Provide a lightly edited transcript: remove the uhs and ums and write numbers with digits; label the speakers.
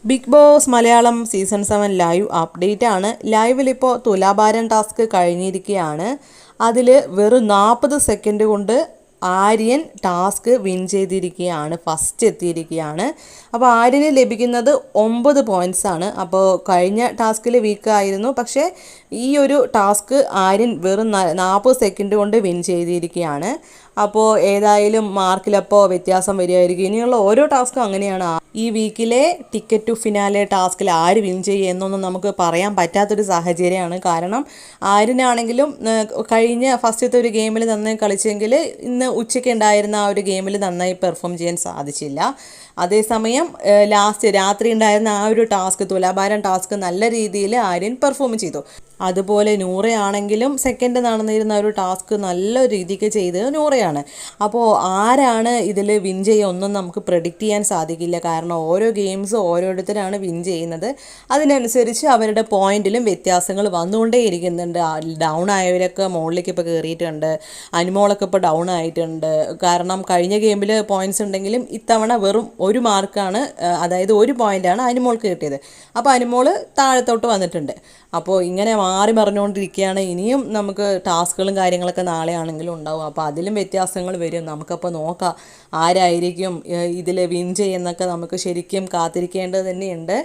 Speaker 1: Big Boss Malayalam season 7 live update ആണ്. ലൈവിലിപ്പോൾ തുലാഭാരം task കഴിഞ്ഞിരിക്കുകയാണ്. അതിൽ വെറും 40 സെക്കൻഡ് കൊണ്ട് ആര്യൻ ടാസ്ക് വിൻ ചെയ്തിരിക്കുകയാണ്, ഫസ്റ്റ് എത്തിയിരിക്കുകയാണ്. അപ്പോൾ ആര്യന് ലഭിക്കുന്നത് 9 പോയിൻറ്റ്സ് ആണ്. അപ്പോൾ കഴിഞ്ഞ ടാസ്കിൽ വീക്കായിരുന്നു, പക്ഷേ ഈ ഒരു ടാസ്ക് ആര്യൻ വെറും 40 സെക്കൻഡ് കൊണ്ട് വിൻ ചെയ്തിരിക്കുകയാണ്. അപ്പോൾ ഏതായാലും മാർക്കിലപ്പോൾ വ്യത്യാസം വരികയായിരിക്കും. ഇനിയുള്ള ഓരോ ടാസ്കും അങ്ങനെയാണ്. ഈ വീക്കിലെ ടിക്കറ്റ് ടു ഫിനാലെ ടാസ്കിൽ ആര് വിൻ ചെയ്യും എന്നൊന്നും നമുക്ക് പറയാൻ പറ്റാത്തൊരു സാഹചര്യമാണ്. കാരണം ആര്യനാണെങ്കിലും കഴിഞ്ഞ ഫസ്റ്റത്തെ ഒരു ഗെയിമിൽ നന്നായി കളിച്ചെങ്കിൽ ഇന്ന് ഉച്ചയ്ക്ക് ഉണ്ടായിരുന്ന ആ ഒരു ഗെയിമിൽ നന്നായി പെർഫോം ചെയ്യാൻ സാധിച്ചില്ല. അതേസമയം രാത്രി ഉണ്ടായിരുന്ന ആ ഒരു ടാസ്ക്, തുലാഭാരം ടാസ്ക് നല്ല രീതിയിൽ ആര്യൻ പെർഫോം ചെയ്തു. അതുപോലെ നൂറയാണെങ്കിലും സെക്കൻഡ് നടന്നിരുന്ന ഒരു ടാസ്ക് നല്ല രീതിക്ക് ചെയ്തത് നൂറയാണ്. അപ്പോൾ ആരാണ് ഇതിൽ വിൻ ചെയ്യുക ഒന്നും നമുക്ക് പ്രെഡിക്റ്റ് ചെയ്യാൻ സാധിക്കില്ല. കാരണം ഓരോ ഗെയിംസും ഓരോരുത്തരാണ് വിൻ ചെയ്യുന്നത്. അതിനനുസരിച്ച് അവരുടെ പോയിന്റിലും വ്യത്യാസങ്ങൾ വന്നുകൊണ്ടേ ഇരിക്കുന്നുണ്ട്. ഡൗൺ ആയവരൊക്കെ മുകളിലേക്ക് ഇപ്പോൾ കയറിയിട്ടുണ്ട്. അനുമോളൊക്കെ ഇപ്പോൾ ഡൗൺ ആയിട്ടുണ്ട്. കാരണം കഴിഞ്ഞ ഗെയിമിൽ പോയിന്റ്സ് ഉണ്ടെങ്കിലും ഇത്തവണ വെറും 1 മാർക്കാണ്, അതായത് 1 പോയിൻ്റാണ് അനുമോൾക്ക് കിട്ടിയത്. അപ്പോൾ അനുമോൾ താഴത്തോട്ട് വന്നിട്ടുണ്ട്. അപ്പോൾ ഇങ്ങനെ മാറി മറിഞ്ഞുകൊണ്ടിരിക്കുകയാണ്. ഇനിയും നമുക്ക് ടാസ്കുകളും കാര്യങ്ങളൊക്കെ നാളെ ആണെങ്കിലും ഉണ്ടാവും. അപ്പോൾ അതിലും വ്യത്യാസങ്ങൾ വരും. നമുക്കപ്പോൾ നോക്കാം ആരായിരിക്കും ഇതിൽ വിൻ ചെയ്യുന്നൊക്കെ നമുക്ക് ശരിക്കും കാത്തിരിക്കേണ്ടത് തന്നെയുണ്ട്.